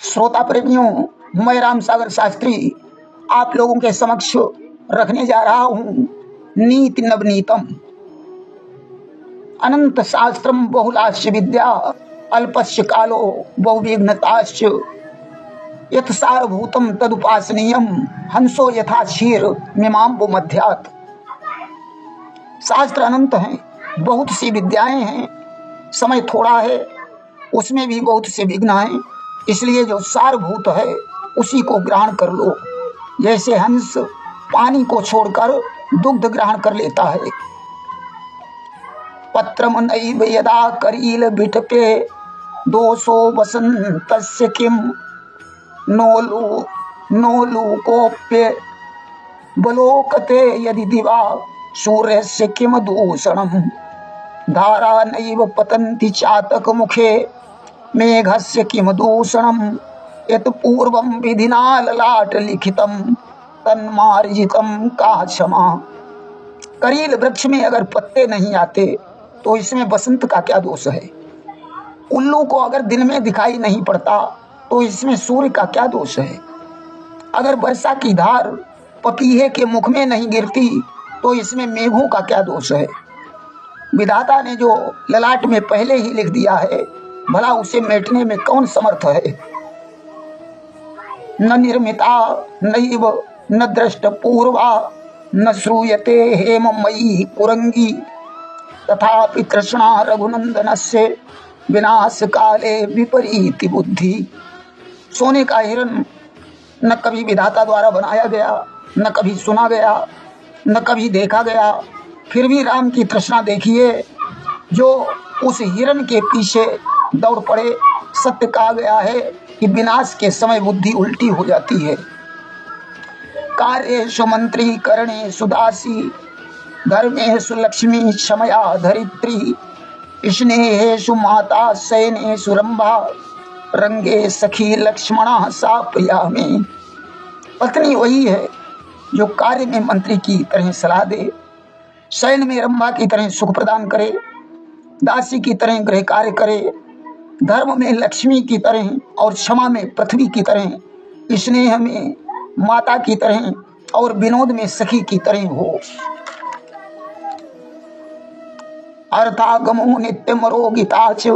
श्रोता प्रेमियों, मैं राम सागर शास्त्री आप लोगों के समक्ष रखने जा रहा हूँ नीति नवनीतम। अनंत शास्त्रम बहुलाश्च विद्या अल्पस्य कालो बहुविघ्नताश्च यथ सारभूतम तदुपासनीयम हंसो यथा क्षीर मीमांबो मध्यात्। शास्त्र अनंत हैं, बहुत सी विद्याएं हैं, समय थोड़ा है, उसमें भी बहुत से विघ्न हैं, इसलिए जो सारभूत है उसी को ग्रहण कर लो। जैसे हंस पानी को छोड़कर दुग्ध ग्रहण कर लेता है। पत्रम नैव यदा करील बिटपे दोषो वसंतस्य किम नोलूकोप्य बलोकते यदि दिवा सूर्यस्य किम दूषणम। धारा नैव पतन्ति चातक मुखे मेघस्य किम दूषणम। यत् पूर्वं विधिना ललाट लिखितम तन्मार्जितम का क्षमा। करील वृक्ष में अगर पत्ते नहीं आते तो इसमें बसंत का क्या दोष है। उल्लू को अगर दिन में दिखाई नहीं पड़ता तो इसमें सूर्य का क्या दोष है। अगर वर्षा की धार पपीहे के मुख में नहीं गिरती तो इसमें मेघों का क्या दोष है। विधाता ने जो ललाट में पहले ही लिख दिया है, भला उसे मेटने में कौन समर्थ है। न निर्मिता नैव न दृष्ट पूर्वा न श्रूयते हेममयी कुरंगी तथापि तृष्णा रघुनंदनस्य विनाश काले विपरीति बुद्धि। सोने का हिरण न कभी विधाता द्वारा बनाया गया, न कभी सुना गया, न कभी देखा गया, फिर भी राम की तृष्णा देखिए। जो उस हिरण के पीछे दौड़ पड़े, सत्य कहा गया है कि विनाश के समय बुद्धि उल्टी हो जाती है। कार्येषु मंत्री करणेषु दासी धर्मेषु लक्ष्मी क्षमया धरित्री स्नेहेषु माता शयनेषु रंभा रंगे सखी लक्ष्मणा सा प्रिया में। पत्नी वही है जो कार्य में मंत्री की तरह सलाह दे, शयन में रंभा की तरह सुख प्रदान करे, दासी की तरह गृह कार्य करे, धर्म में लक्ष्मी की तरह और क्षमा में पृथ्वी की तरह, स्नेह में माता की तरह और विनोद में सखी की तरह हो। अर्थागमो नित्यमरो गीता च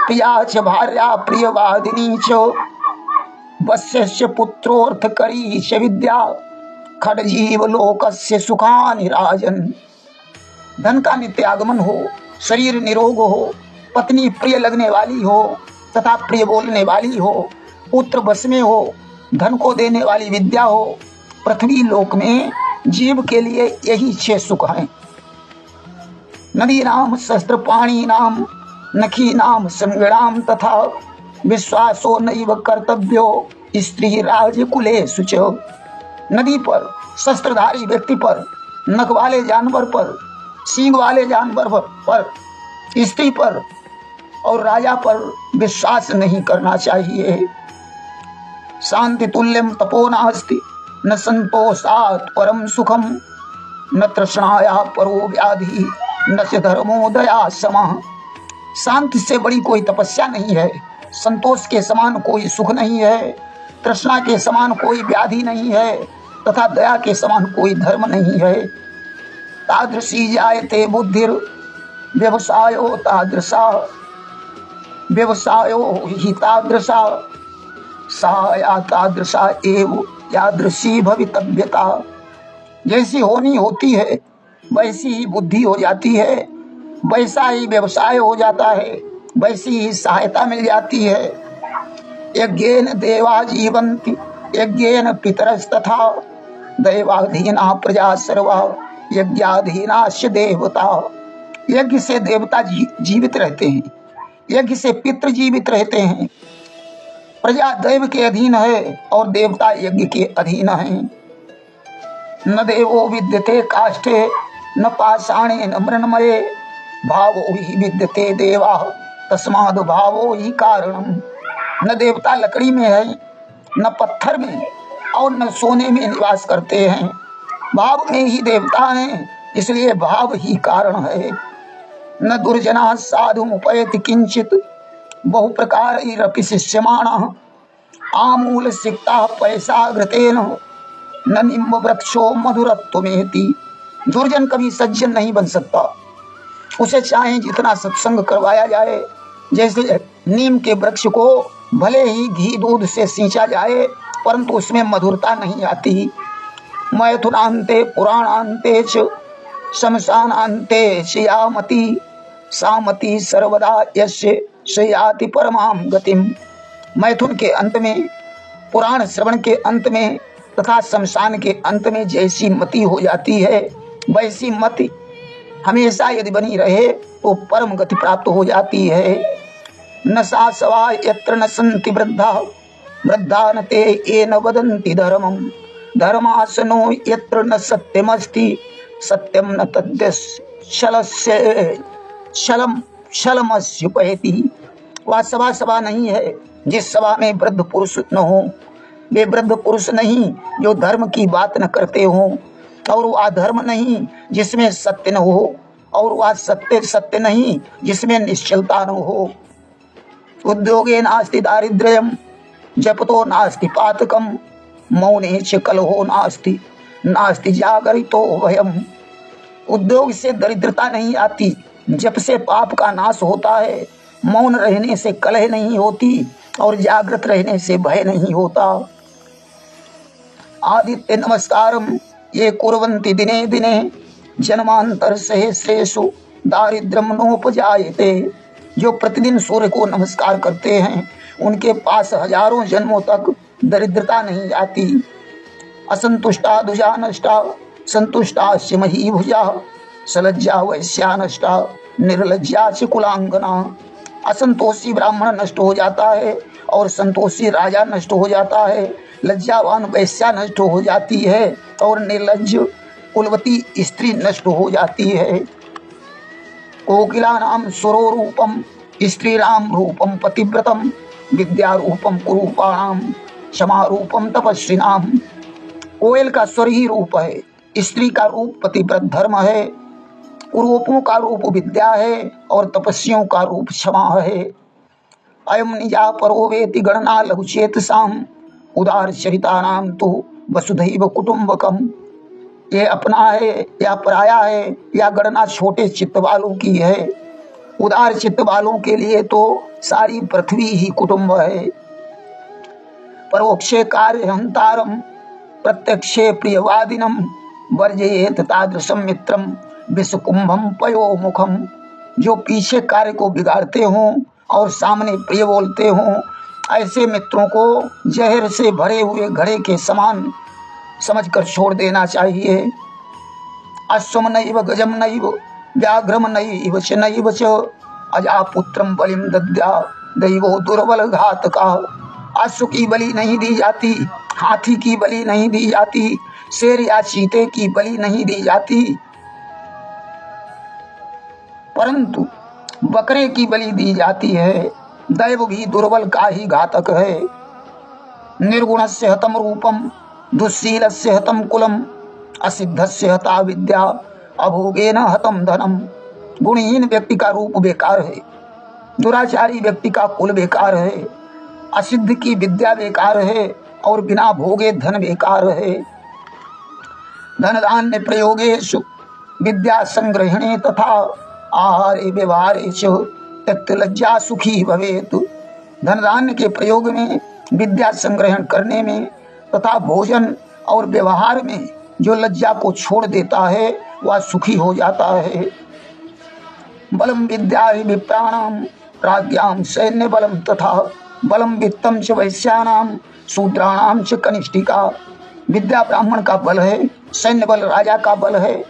प्रिया च भार्या प्रियवादिनी च वश्यस्य पुत्रोर्थकरी च विद्या खड्जीव लोकस्य सुखानि राजन। धन का नित्य आगमन हो, शरीर निरोग हो, पत्नी प्रिय लगने वाली हो तथा प्रिय बोलने वाली हो, पुत्र बस में हो, धन को देने वाली विद्या हो। पृथ्वी लोक में जीव के लिए यही 6 सुख हैं। नदी नाम शस्त्र पाणी नाम नखी नाम संगणाम तथा विश्वासो नैव कर्तव्यो स्त्री राजकुले सुच। नदी पर, शस्त्रधारी व्यक्ति पर, नख वाले जानवर पर, सींग वाले जानवर पर, स्त्री पर और राजा पर विश्वास नहीं करना चाहिए। शांति तुल्यम तपो नास्ति न संतोषात् परम सुखम न तृष्णाया परो व्याधि न च धर्मोदया समा। शांति से बड़ी कोई तपस्या नहीं है, संतोष के समान कोई सुख नहीं है, तृष्णा के समान कोई व्याधि नहीं है तथा दया के समान कोई धर्म नहीं है। तादृशी जायते बुद्धिर व्यवसायो तादृशा व्यवसायो हि तादृशा सा या तादृशा एव यादृशी भवितव्यता। जैसी होनी होती है वैसी ही बुद्धि हो जाती है, वैसा ही व्यवसाय हो जाता है, वैसी ही सहायता मिल जाती है। यज्ञेन देवा जीवन्ति यज्ञेन पितरस्तथा दैवाधीना प्रजा सर्वा यज्ञाधीनाश्च देवता। यज्ञ से देवता जीवित रहते हैं, यज्ञ से पितृ जीवित रहते हैं। प्रजा दैव के अधीन है और देवता यज्ञ के अधीन हैं। न देवो विद्यते काष्ठे न पाषाणे न मृण्मये भावो ही विद्यते देवा तस्माद् भावो ही कारणम। न देवता लकड़ी में है, न पत्थर में और न सोने में निवास करते हैं, भाव में ही देवता हैं, इसलिए भाव ही कारण है। न दुर्जना साधु उपैति किंचित बहु प्रकार शिष्यमाण आमूल सिक्ता पैसा घृतेन न निम्ब वृक्षो मधुरत्वमेति। दुर्जन कभी सज्जन नहीं बन सकता, उसे चाहे जितना सत्संग करवाया जाए। जैसे नीम के वृक्ष को भले ही घी दूध से सींचा जाए परंतु उसमें मधुरता नहीं आती। मैथुनान्ते पुराणान्ते च शमशानान्ते यामति सामति सर्वदा यस्य शयाति परमाम गतिम। मैथुन के अंत में, पुराण श्रवण के अंत में तथा शमशान के अंत में जैसी मति हो जाती है वैसी मति हमेशा यदि बनी रहे तो परम गति प्राप्त हो जाती है। न सा सवा यत्र न सन्ति वृद्धा वृद्धा न ते ये न वदन्ति धर्मम धर्मासनो यत्र न सत्यमस्ति सत्यम न तद्यस्य शलमस्युपैति। वह सभा नहीं है जिस सभा में वृद्ध पुरुष न हो। वे वृद्ध पुरुष नहीं जो धर्म की बात न करते हों, और वह धर्म नहीं जिसमें सत्य न हो, और वह सत्य नहीं जिसमें निश्चलता न हो। उद्योगे नास्ति दारिद्र्यम जपतो नास्ति पातकम मौने च कलहो नास्ति नास्ति जागरितो भयम। उद्योग से दरिद्रता नहीं आती, जप से पाप का नाश होता है, मौन रहने से कलह नहीं होती और जागृत रहने से भय नहीं होता। आदित्य नमस्कारम ये कुर्वन्ति दिने दिने जन्मांतर सहस्रेषु दारिद्र्यम नोपजायते। जो प्रतिदिन सूर्य को नमस्कार करते हैं उनके पास हजारों जन्मों तक दरिद्रता नहीं आती। असंतुष्टा दुजा नष्टा संतुष्टा सिमही भुजा सलज्जा वैश्या नष्टा निर्लज्जा च कुलांगना। असंतोषी ब्राह्मण नष्ट हो जाता है और संतोषी राजा नष्ट हो जाता है, लज्जावान वैश्या नष्ट हो जाती है और निर्लज्ज कुलवती स्त्री नष्ट हो जाती है। कोकिला नाम सुरो रूपम स्त्रीराम रूपम पतिव्रतम विद्या रूपम कुरूपाणाम क्षमा रूपम तपस्विनाम। कोयल का स्वर ही रूप है, स्त्री का रूप पतिव्रत धर्म है, कुरूपों का रूप विद्या है और तपस्वियों का रूप क्षमा है। अयम निजा परो वेति गणना लघुचेत साम उदार चरिता नाम तो वसुधैव कुटुंबकम। ये अपना है या पराया है या गणना छोटे चित्त वालों की है, उदार चित्त वालों के लिए तो सारी पृथ्वी ही कुटुंब है। परोक्षे कार्य हंतारम प्रत्यक्षे प्रियवादिनम वर्जयेत तादृशम मित्रम विषकुंभम पयो मुखम। जो पीछे कार्य को बिगाड़ते हों और सामने प्रिय बोलते हों, ऐसे मित्रों को जहर से भरे हुए घड़े के समान समझकर छोड़ देना चाहिए। अश्वम नैव गजम नैव व्याघ्रम नैव च नैव च अजापुत्रम बलिम दद्या दैवो दुर्बल घातका। अश्व की बलि नहीं दी जाती, हाथी की बलि नहीं दी जाती, शेर या चीते की बलि नहीं दी जाती, परंतु बकरे की बलि दी जाती है। दैव भी दुर्बल का ही घातक है। निर्गुणस्य हतम रूपम दुःशीलस्य हतम कुलम असिद्धस्य हता विद्या अभोगेन हतम धनम। गुणहीन व्यक्ति का रूप बेकार है, दुराचारी व्यक्ति का कुल बेकार है, असिद्ध की विद्या बेकार है और बिना भोगे धन बेकार है। धन धान्य प्रयोगेषु विद्या संग्रहणे तथा आहारे व्यवहारे च त्यक्तलज्जा सुखी भवेतु। धन धान्य के प्रयोग में, विद्या संग्रहण करने में तथा भोजन और व्यवहार में जो लज्जा को छोड़ देता है वह सुखी हो जाता है। बलम विद्या विप्राणाम प्राज्ञाम सैन्य बलम तथा बलम वित्तम च वैश्यानाम शूद्राणाम च कनिष्ठिका। विद्या ब्राह्मण का बल है, सैन्य बल राजा का बल है,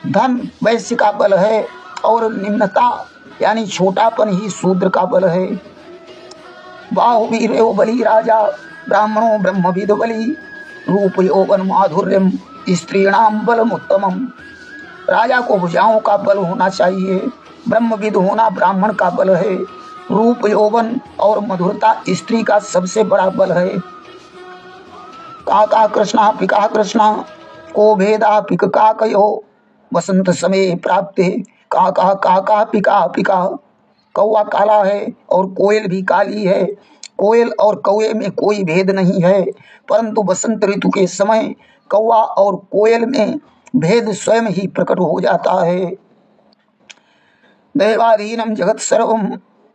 धन वैश्य का बल है और निम्नता यानी छोटापन ही शूद्र का बल है। बाहुवीर्यो बलि राजा ब्राह्मणो ब्रह्मविद बलि रूप यौवन माधुर्यम स्त्रीणाम बलम उत्तमम। राजा को भुजाओं का बल होना चाहिए, ब्रह्मविद होना ब्राह्मण का बल है, रूप यौवन और मधुरता स्त्री का सबसे बड़ा बल है। काका कृष्णा पिका कृष्णा को भेदा पिक काकयो वसंत समय प्राप्ते काका काका पिका पिका कौवा काला है और कोयल भी काली है। कोयल और कौवे में कोई भेद नहीं है, परंतु बसंत ऋतु के समय कौवा और कोयल में भेद स्वयं ही प्रकट हो जाता है। देवाधीनम जगत सर्वम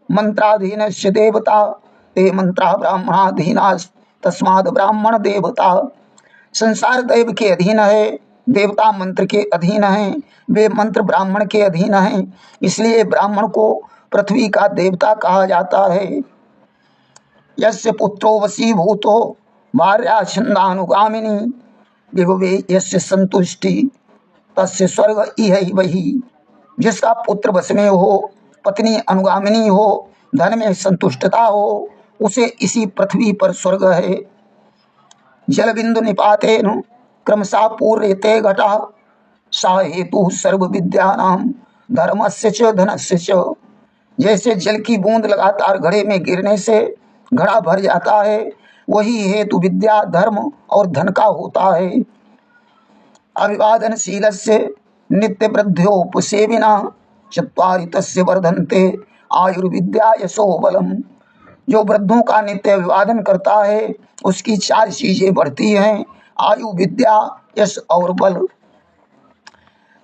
मंत्राधीनस्य देवता ते मंत्रा ब्राह्मणाधीना तस्माद ब्राह्मण देवता। संसार देव के अधीन है, देवता मंत्र के अधीन हैं, वे मंत्र ब्राह्मण के अधीन हैं, इसलिए ब्राह्मण को पृथ्वी का देवता कहा जाता है। यस्य पुत्रो वशीभूतो भार्या छंदानुगामिनी विभवे यस्य संतुष्टि तस्य स्वर्ग इह वही। जिसका पुत्र वश में हो, पत्नी अनुगामिनी हो, धन में संतुष्टता हो, उसे इसी पृथ्वी पर स्वर्ग है। जल बिंदु निपातेन क्रमशः पूर्यते घटा सा हेतु सर्व विद्यानाम धर्मस्य च धनस्य च। जैसे जल की बूंद लगातार घड़े में गिरने से घड़ा भर जाता है, वही हेतु विद्या, धर्म और धन का होता है। अभिवादनशीलस्य नित्य वृद्ध्योपसेविना चत्वारि तस्य वर्धन्ते आयुर्विद्या यशो बलम। जो वृद्धों का नित्य अभिवादन करता है उसकी 4 चीजें बढ़ती हैं, आयु, विद्या, यश और बल।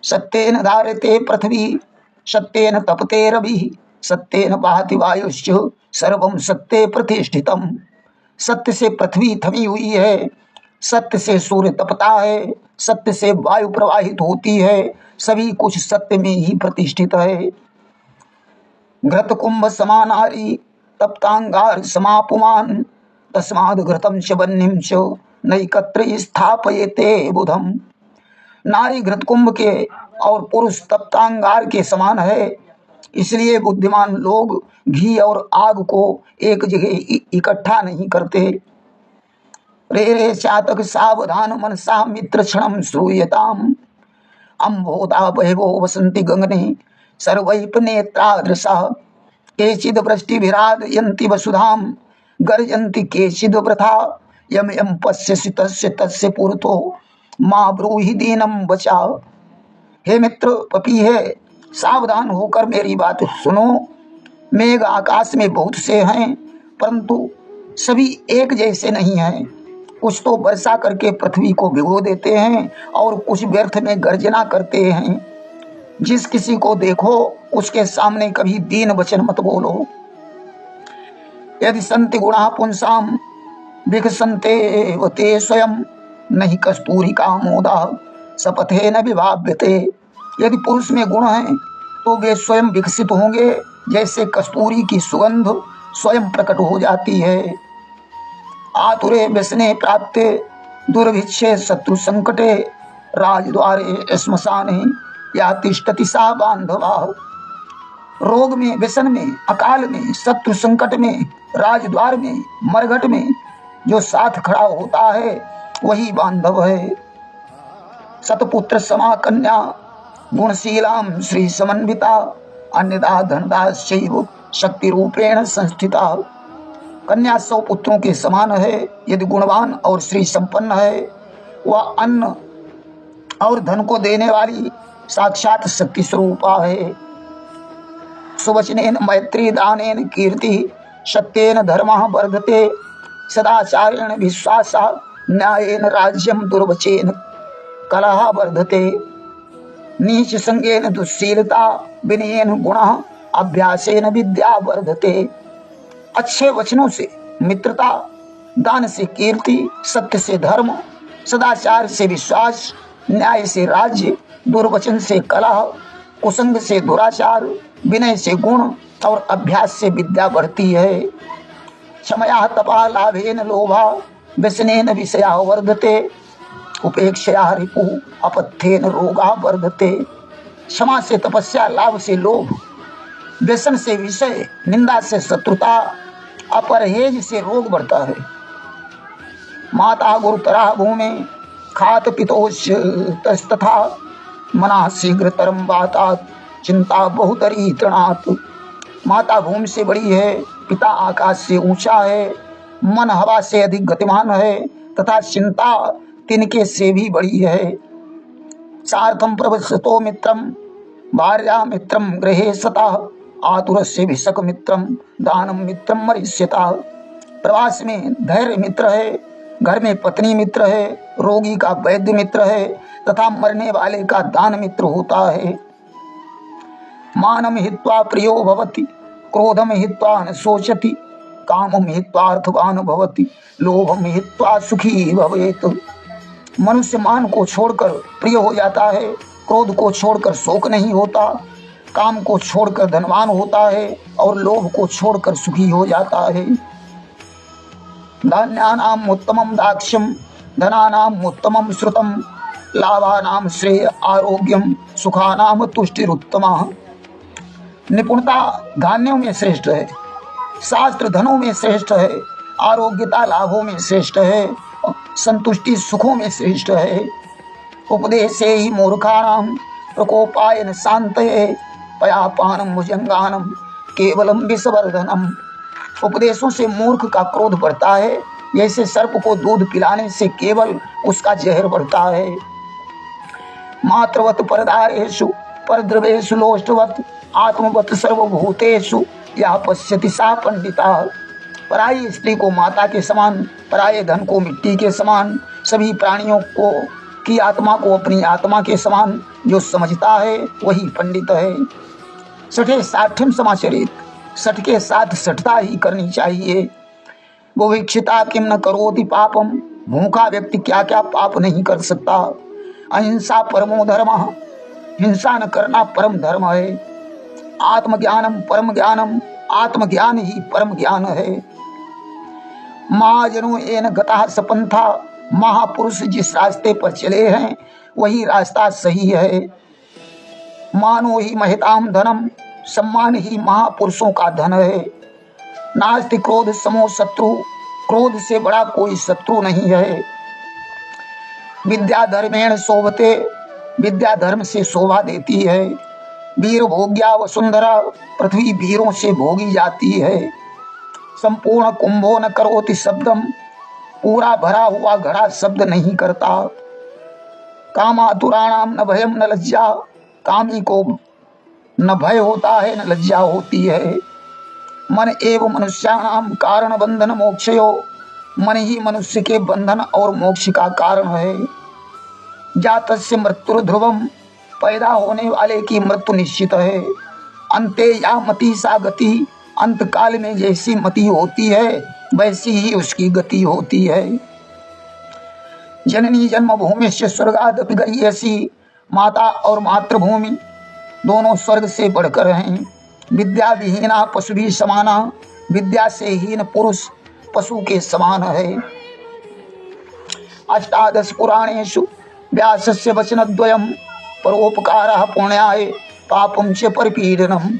सत्येन धारते पृथ्वी सत्येन तपते रवि सत्येन बहति वायुश्च सर्वं सत्ये प्रतिष्ठितम। सत्य से पृथ्वी थमी हुई है, सत्य से सूर्य तपता है, सत्य से वायु प्रवाहित होती है, सभी कुछ सत्य में ही प्रतिष्ठित है। घृत कुंभ समानारी तप्तांगार समापुमान तस्माद् घृतम च बन्निम च नैकत्र स्थापयेते बुधम। नारी घृत कुंभ के और पुरुष तप्तांगार के समान है, इसलिए बुद्धिमान लोग घी और आग को एक जगह इकट्ठा नहीं करते। रे रे चातक सावधान मनसा मित्र क्षणम श्रूयताम अम्बोधा बहवो वसंति गगने सर्वैप नेत्रादृशा केचिद वृष्टिभिरादयन्ति वसुधाम गर्जन्ति केचिद वृथा यम यम पश्यसि तस्य तस्य पुरतो माँ ब्रूहि दीनम बचाओ। हे मित्र पपीहे, सावधान होकर मेरी बात सुनो। मेघ आकाश में बहुत से हैं, परंतु सभी एक जैसे नहीं हैं। कुछ तो वर्षा करके पृथ्वी को भिगो देते हैं और कुछ व्यर्थ में गर्जना करते हैं। जिस किसी को देखो उसके सामने कभी दीन वचन मत बोलो। यदि संति गुणा पुंसाम विकसन्ते वते स्वयं नहीं कस्तूरी का मोदा सपथे न विभाव्यते। यदि पुरुष में गुण हैं तो वे स्वयं विकसित होंगे, जैसे कस्तूरी की सुगंध स्वयं प्रकट हो जाती है। आतुरे व्यसने प्राप्ते दुर्भिक्षे शत्रु संकटे राजद्वारे श्मशाने या तिष्ठति सा बांधवा। रोग में, व्यसन में, अकाल में, शत्रु संकट में, राजद्वार में, मरघट में जो साथ खड़ा होता है वही बांधव है। सतपुत्र समा कन्या गुणशीलाम श्री समन्विता अन्यदा धनदाश्चैव शक्ति रूपेण संस्थिता। कन्या 100 पुत्रों के समान है, यदि गुणवान और श्री संपन्न है, वह अन्न और धन को देने वाली साक्षात शक्ति स्वरूपा है। सुवचनेन मैत्री दानेन कीर्ति सत्येन धर्मः वर्धते सदाचारेण विश्वासा न्यायेन राज्यम दुर्वचेन कलह वर्धते। नीच संगेन दुश्शीलता विनयेन गुणः अभ्यासेन विद्या वर्धते। अच्छे वचनों से मित्रता, दान से कीर्ति, सत्य से धर्म, सदाचार से विश्वास, न्याय से राज्य, दुर्वचन से कलह, कुसंग से दुराचार, विनय से गुण और अभ्यास से विद्या बढ़ती है। क्षमया तपा लाभेन लोभा व्यसनेन विषया वर्धते उपेक्षया रिपु अपथ्येन रोगा वर्धते। क्षमा से तपस्या, लाभ से लोभ, व्यसन से विषय, निंदा से शत्रुता, अपरहेज से रोग बढ़ता है। माता गुरुतरा भूमि खात पितोष तथा मना शीघ्रतरम बातात चिंता बहुतरी तृणात। माता भूमि से बड़ी है, पिता आकाश से ऊंचा है, मन हवा से अधिक गतिमान है तथा चिंता तिनके से भी बड़ी है। सार्थम प्रवसतो मित्रम भार्या मित्रम गृहे सता आतुरस्य भिषक मित्रम दानम मित्रम मरिष्यता। प्रवास में धैर्य मित्र है, घर में पत्नी मित्र है, रोगी का वैद्य मित्र है तथा मरने वाले का दान मित्र होता है। मानम हित्वा प्रियो भवति, क्रोधम हित्वा न शोचति, कामम हित्वा अर्थवान भवति, लोभम हित्वा सुखी भवेत। मनुष्य मान को छोड़कर प्रिय हो जाता है, क्रोध को छोड़कर शोक नहीं होता, काम को छोड़कर धनवान होता है और लोभ को छोड़कर सुखी हो जाता है। धान्यानाम उत्तमम दाक्ष्यम, धनानाम उत्तमम श्रुतम, लाभानाम श्रेय आरोग्यम, सुखानाम तुष्टिरुत्तमा। निपुणता धान्यों में श्रेष्ठ है, शास्त्र धनों में श्रेष्ठ है, आरोग्यता लाभों में श्रेष्ठ है, संतुष्टि सुखों में श्रेष्ठ है। उपदेशे ही मूर्खाणाम प्रकोपायन शांतये, पयापानम भुजंगानम केवलम विषवर्धनम। उपदेशों से मूर्ख का क्रोध बढ़ता है, जैसे सर्प को दूध पिलाने से केवल उसका जहर बढ़ता है। मात्रवत परदारेषु परद्रवेषु लोष्टवत, आत्मवत सर्वभूतेषु या पश्यति सा पंडिता। पराई स्त्री को माता के समान, पराये धन को मिट्टी के समान, सभी प्राणियों को की आत्मा को अपनी आत्मा के समान जो समझता है वही पंडित है। सठे साठ्यम समाचरित, सठ के साथ सठता ही करनी चाहिए। वो विक्षिता किम न करोति पापम, भूखा व्यक्ति क्या क्या पाप नहीं कर सकता। अहिंसा परमो धर्म, हिंसा न करना परम धर्म है। आत्मज्ञानम परम ज्ञानम, आत्मज्ञान ही परम ज्ञान है। महाजनो एन गता सपंथा, महापुरुष जिस रास्ते पर चले हैं वही रास्ता सही है। मानो ही महिताम धनम, सम्मान ही महापुरुषों का धन है। नास्ति क्रोध समो शत्रु, क्रोध से बड़ा कोई शत्रु नहीं है। विद्या धर्मेण शोभते, विद्या धर्म से शोभा देती है। वीर भोग्या वसुंधरा, पृथ्वी वीरों से भोगी जाती है। संपूर्ण कुंभो न करोति शब्दम, पूरा भरा हुआ घड़ा शब्द नहीं करता। कामातुराणाम न भयम न लज्जा, कामी को न भय होता है न लज्जा होती है। मन एव मनुष्याणाम कारण बंधन मोक्षयो, मन ही मनुष्य के बंधन और मोक्ष का कारण है। जातस्य मृत्यु ध्रुवम, पैदा होने वाले की मृत्यु निश्चित है। अंते या मति सा गति, अंत काल में जैसी मति होती है वैसी ही उसकी गति होती है। जननी जन्मभूमि से स्वर्गादपि गरीयसी, माता और मातृभूमि दोनों स्वर्ग से बढ़कर हैं। विद्या विहीना पशु भी समाना, विद्या से हीन पुरुष पशु के समान है। अष्टादश पुराणेषु व्यासस्य वचनद्वयम्, परोपकारः पुण्याय पापं च परिपीडनम्।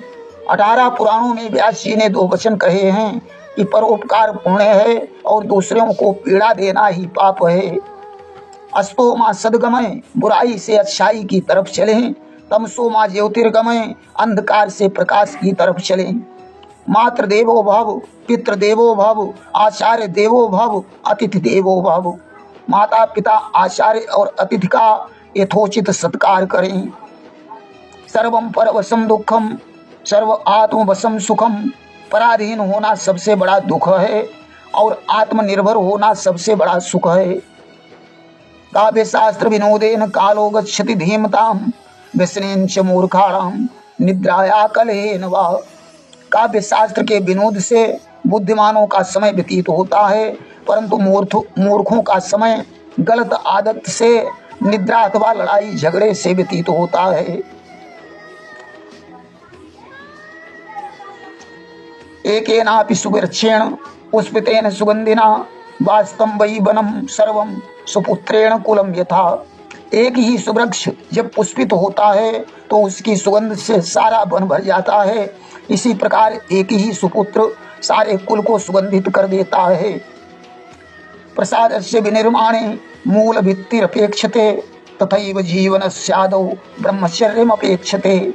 18 पुराणों में व्यास जी ने 2 वचन कहे हैं कि परोपकार पुण्य है और दूसरों को पीड़ा देना ही पाप है। अस्तो माँ सदगमय, बुराई से अच्छाई की तरफ चलें। तमसो माँ ज्योतिर्गमय, अंधकार से प्रकाश की तरफ चलें। मातृ देवो भव, पितृ देवो भव, आचार्य देवो भव, अतिथि देवो भव। माता पिता आचार्य और अतिथि का यथोचित सत्कार करें। सर्वम परवशम दुखम, सर्व आत्मवशम सुखम। पराधीन होना सबसे बड़ा दुख है और आत्मनिर्भर होना सबसे बड़ा सुख है। काव्य शास्त्र विनोदेन कालो गच्छति धीमताम, व्यसनेन च मूर्खाणाम निद्राया कलहेन वा। काव्य शास्त्र के विनोद से बुद्धिमानों का समय व्यतीत होता है, परंतु मूर्खों का समय गलत आदत से, निद्रा अथवा लड़ाई झगड़े से व्यतीत होता है। एकेनापि सुवृक्षेण पुष्पितेन सुगंधिना, वास्तव वही वनम सर्वम सुपुत्रेण कुलम यथा। एक ही सुवृक्ष जब पुष्पित होता है तो उसकी सुगंध से सारा वन भर जाता है। इसी प्रकार एक ही सुपुत्र सारे कुल को सुगंधित कर देता है। प्रसादस्य विनिर्माणे मूल भित्तिरपेक्षते, तथैव जीवनस्यादौ ब्रह्मचर्यमपेक्षते।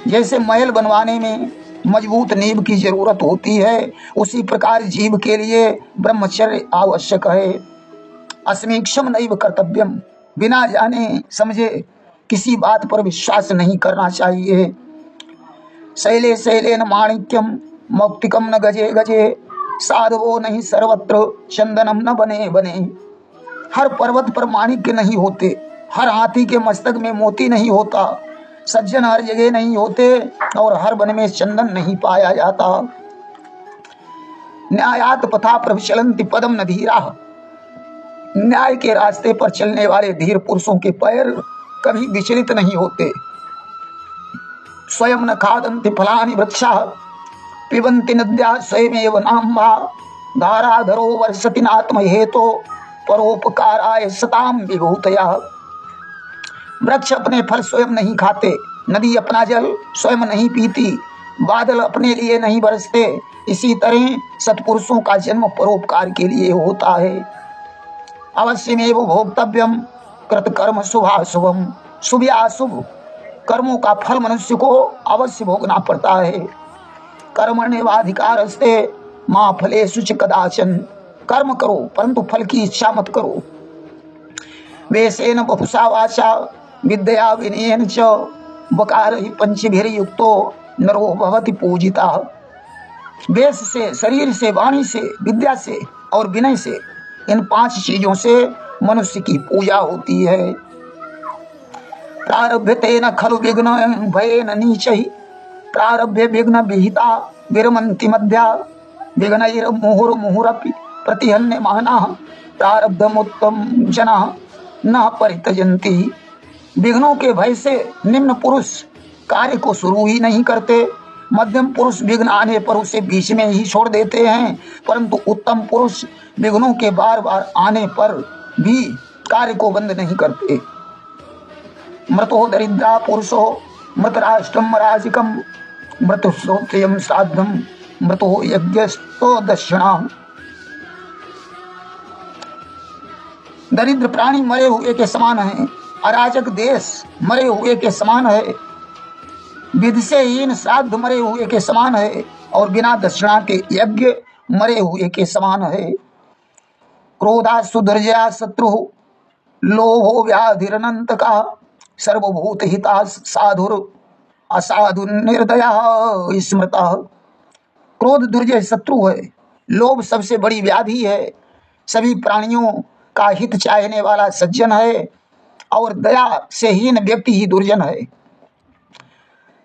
जैसे महल बनवाने में मजबूत नींव की जरूरत होती है, उसी प्रकार जीव के लिए ब्रह्मचर्य आवश्यक है। अस्मीक्षम नैव कर्तव्यम, बिना जाने समझे किसी बात पर विश्वास नहीं करना चाहिए। शैले शैलेन माणिक्यम मौक्तिकम न गजे गजे, साधवो नहीं सर्वत्र चंदनम न बने बने। हर पर्वत पर माणिक्य नहीं होते, हर हाथी के मस्तक में मोती नहीं होता, सज्जन हर जगह नहीं होते और हर वन में चंदन नहीं पाया जाता। न्यायात पथा प्रविचलन्ति पदम न धीरा, न्याय के रास्ते पर चलने वाले धीर पुरुषों के पैर कभी विचलित नहीं होते। स्वयं न खादन्ति फलानि वृक्षा, पिबन्ति नद्या स्वयमेव नाम्भा, धाराधरो वर्षति नात्म हेतो, परोपकाराय सताम विभूतया। वृक्ष अपने फल स्वयं नहीं खाते, नदी अपना जल स्वयं नहीं पीती, बादल अपने लिए नहीं बरसते। इसी तरह सत्पुरुषों का जन्म परोपकार के लिए होता है। अवश्यमेव भोक्तव्यम कृतकर्म शुभाशुभम, शुभ या अशुभ कर्मों का फल मनुष्य को अवश्य भोगना पड़ता है। कर्मण्येवाधिकारस्ते मा फलेषु च कदाचन, कर्म करो परंतु फल की इच्छा मत करो। वेशेन बपुषा वाचा विद्या विनयेन च, वकारहि पंचभिर्युक्तो नरो भवति पूजिता। वेश से, शरीर से, वाणी से, विद्या से और विनय से, इन 5 चीजों से मनुष्य की पूजा होती है। प्रारभ्यतेन खलु विघ्न भयेन नीचैः, प्रारभ्य विघ्न विहिता विरमन्ति मध्या, विघ्नैर्मुहुर्मुहुरपि प्रतिहन्य महनः, प्रारब्धमुत्तम जनाः न परित्यजन्ति। विघ्नों के भय से निम्न पुरुष कार्य को शुरू ही नहीं करते, मध्यम पुरुष विघ्न आने पर उसे बीच में ही छोड़ देते हैं, परंतु उत्तम पुरुष विघ्नों के बार बार आने पर भी कार्य को बंद नहीं करते। मृतो दरिद्रा पुरुषो मृतराष्ट्रम राजिकम, मृतुश्रोत्रयम श्राद्धम, मृतो यज्ञस्तो दक्षिणा। दरिद्र प्राणी मरे हुए के समान है, अराजक देश मरे हुए के समान है, विधि से हीन श्राद्ध मरे हुए के समान है, और बिना दक्षिणा के यज्ञ मरे हुए के समान है। क्रोधा सुदुर्जया शत्रु, लोभो व्याधिरनंत का, सर्वभूत हिता साधुर असाधु निर्दया स्मृता। क्रोध दुर्जय शत्रु है, लोभ सबसे बड़ी व्याधि है, सभी प्राणियों का हित चाहने वाला सज्जन है, और दया से हीन व्यक्ति ही दुर्जन है।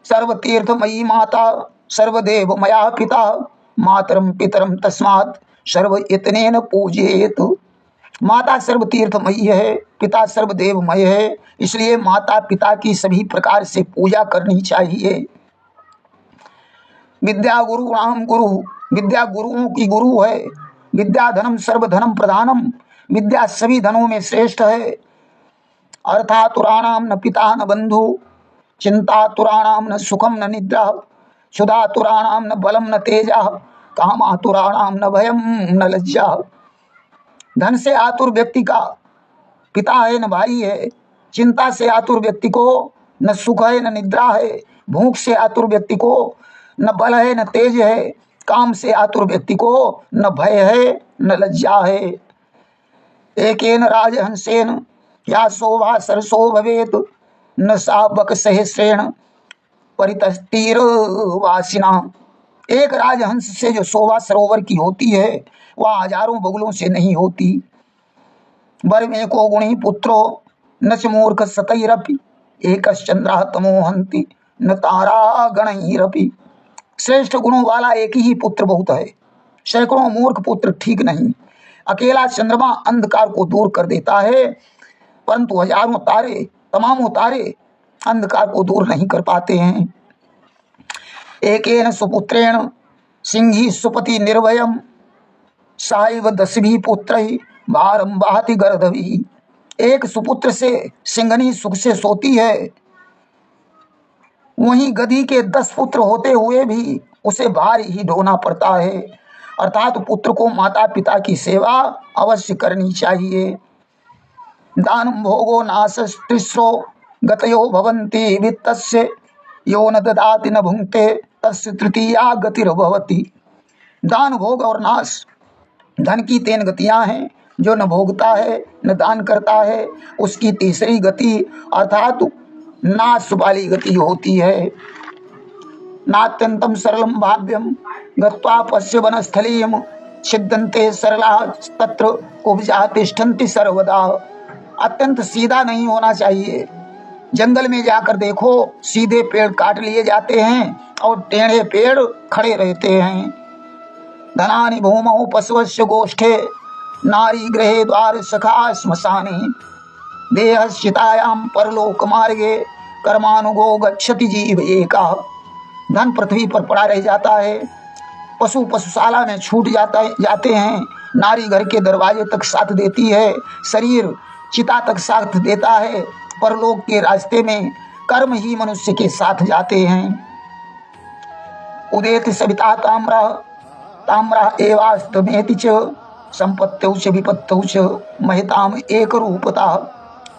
सर्वतीर्थमयी माता सर्वदेव मया पिता, मातरम पितरम तस्मात् सर्व इतनेन पूजयेत। माता सर्वतीर्थमयी है, पिता सर्वदेवमय है, इसलिए माता पिता की सभी प्रकार से पूजा करनी चाहिए। विद्या गुरु राम गुरु, विद्या गुरुओं की गुरु है। विद्या धनम सर्वधनम प्रधानम, विद्या सभी धनों में श्रेष्ठ है। अर्थातुराणाम न पिता न बंधु, चिंतातुराणाम न सुखम न निद्रा, क्षुधातुराणाम न बलम न तेजा, कामातुराणाम न भयम न लज्जा। धन से आतुर व्यक्ति का पिता है न भाई है, चिंता से आतुर व्यक्ति को न सुख है न निद्रा है, भूख से आतुर व्यक्ति को न बल है न तेज है, काम से आतुर व्यक्ति को न भय है न लज्जा है। एकेन राजहंसेन या शोभा सरसो भवेत, न साबक सहस्रेण परितस्तीर वासिना। एक राजहंस से जो शोभा सरोवर की होती है वह हजारों बगुलों से नहीं होती। वर में को गुणी पुत्रो न च मूर्ख सतैरपि, एकश्चंद्रः तमोहन्ति न तारा गणैरपि। श्रेष्ठ गुणों वाला एक ही पुत्र बहुत है, सैकड़ों मूर्ख पुत्र ठीक नहीं। अकेला चंद्रमा अंधकार को दूर कर देता है, परंतु हजारों तारे, तमामों तारे अंधकार को दूर नहीं कर पाते हैं। एकेन सुपुत्रेण सिंही सुपति निर्भयम, साइव 10 पुत्रैः भारम वहति गर्दभि। एक सुपुत्र से सिंहनी सुख से सोती है, वहीं गधी के 10 पुत्र होते हुए भी उसे भार ही ढोना पड़ता है। अर्थात पुत्र को माता पिता की सेवा अवश्य करनी चाहिए। दानं भोगो नाशस्तिस्रो गतयो भवन्ति वित्तस्य, यो न ददाति न भुंक्ते तस्य तृतीया गतिर्भवति। दान भोग और नाश धन की 3 गतियां हैं, जो न भोगता है न दान करता है उसकी तीसरी गति अर्थात नाश वाली गति होती है। नात्यंतम सरलम भाव्यम गत्वा पश्य वनस्थलीयम छिद्यन्ते सरला तत्र कुब्जा तिष्ठन्ति सर्वदा। अत्यंत सीधा नहीं होना चाहिए। जंगल में जाकर देखो, सीधे पेड़ काट लिए जाते हैं और टेढ़े पेड़ खड़े रहते हैं। धनानि भूमौ पशुवस्य गोष्ठे नारी गृहे द्वार सखा श्मशाने देहश्चितायां परलोक मार्गे कर्मानुगो गच्छति जीव एका। धन पृथ्वी पर पड़ा रह जाता है, पशु पशुशाला में छूट जाते हैं, नारी घर के दरवाजे तक साथ देती है, शरीर चिता तक साथ देता है, परलोक के रास्ते में कर्म ही मनुष्य के साथ जाते हैं। उदेति सविता ताम्रा ताम्रा एवास्तमेति च संपत्त्यौ च विपत्तौ च महिताम एक रूपता।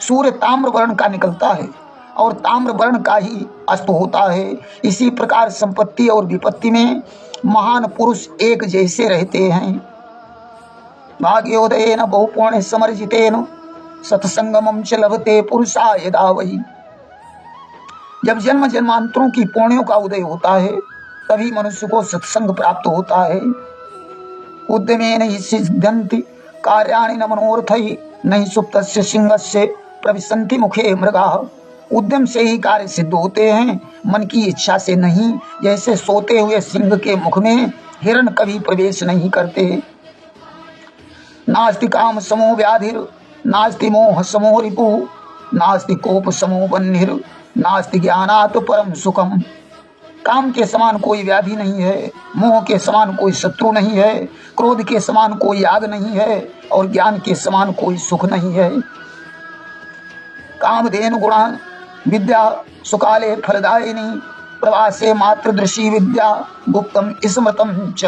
सूर्य ताम्र वर्ण का निकलता है और ताम्र वर्ण का ही अस्त होता है। इसी प्रकार संपत्ति और विपत्ति में महान पुरुष एक जैसे रहते हैं। भाग्योदयेन बहुपुण्य समर्जितेन सत्संगमं च लभते पुरुषा यदा वही। जब जन्म जन्मांतरों की पुण्यों का उदय होता है तभी मनुष्य को सत्संग प्राप्त होता है। उद्यमेन हि सिद्ध्यन्ति कार्याणि न मनोरथैः नहि सुप्तस्य सिंहस्य प्रविशन्ति मुखे मृगाः। उद्यम से ही कार्य सिद्ध होते हैं, मन की इच्छा से नहीं। जैसे सोते हुए सिंह के मुख में हिरण कभी प्रवेश नहीं करते। नास्ति काम समो व्याधिर नास्ति मोह समो रिपुः नास्ति कोप समो बन्धिर नास्ति ज्ञानात् परम सुखम। काम के समान कोई व्याधि नहीं है, मोह के समान कोई शत्रु नहीं है, क्रोध के समान कोई आग नहीं है और ज्ञान के समान कोई सुख नहीं है। कामधेनु गुणा विद्या सुकाले फलदायिनी प्रवासे मातृदृशी विद्या गुप्तम स्मृतम च।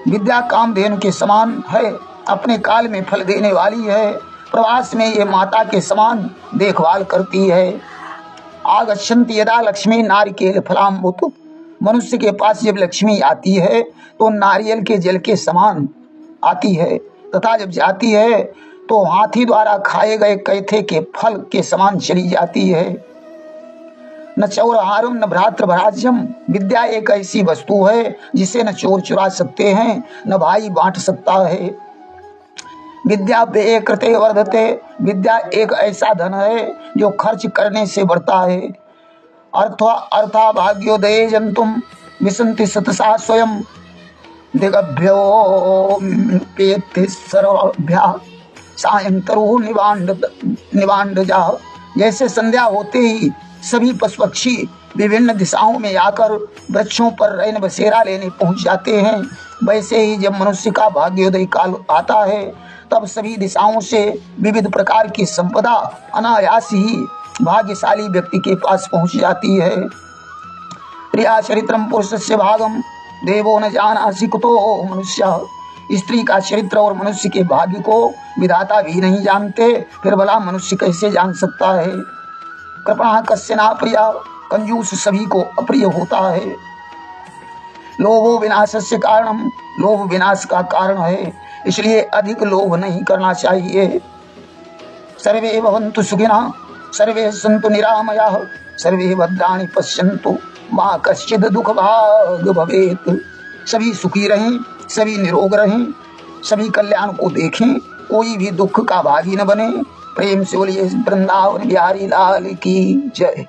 विद्या कामधेनु के समान है, अपने काल में फल देने वाली है, प्रवास में ये माता के समान देखभाल करती है। आगच्छन्ति यदा लक्ष्मी नारिकेल फलाम्बुत। मनुष्य के पास जब लक्ष्मी आती है तो नारियल के जल के समान आती है, तथा जब जाती है तो हाथी द्वारा खाए गए कैथे के फल के समान चली जाती है। न चौरहारम न भ्रातृभराज्यम। विद्या एक ऐसी वस्तु है जिसे न चोर चुरा सकते हैं न भाई बांट सकता है। विद्या व्यय कृते वर्धते। विद्या एक ऐसा धन है जो खर्च करने से बढ़ता है। अर्था भाग्योदये जंतुम विसंति सतसा स्वयं दिगभ्यो पेति सर्वभ्या सायंतरु निवांड जा। जैसे संध्या होते ही सभी पशु पक्षी विभिन्न दिशाओं में आकर वृक्षों पर रैन बसेरा लेने पहुंच जाते हैं, वैसे ही जब मनुष्य का भाग्योदय काल आता है तब सभी दिशाओं से विविध प्रकार की संपदा अनायास ही भाग्यशाली व्यक्ति के पास पहुंच जाती है। प्रिया चरित्रम पुरुषस्य भागम देवो न जानासि कुतो मनुष्य। स्त्री का चरित्र और मनुष्य के भाग्य को विधाता भी नहीं जानते, फिर भला मनुष्य कैसे जान सकता है। कृपणा कस्य ना प्रिया। कंजूस सभी को अप्रिय होता है। लोभो विनाशस्य कारणम। लोभ विनाश का कारण है, इसलिए अधिक लोभ नहीं करना चाहिए। सर्वे भवन्तु सुखिनः सर्वे सन्तु निरामयाः सर्वे भद्राणि पश्यन्तु मा कश्चित् दुःख भाग् भवेत्। सभी सुखी रहें, सभी निरोग रहें, सभी कल्याण को देखें, कोई भी दुख का भागी न बने। प्रेम से बोलिए वृंदावन बिहारी लाल की जय।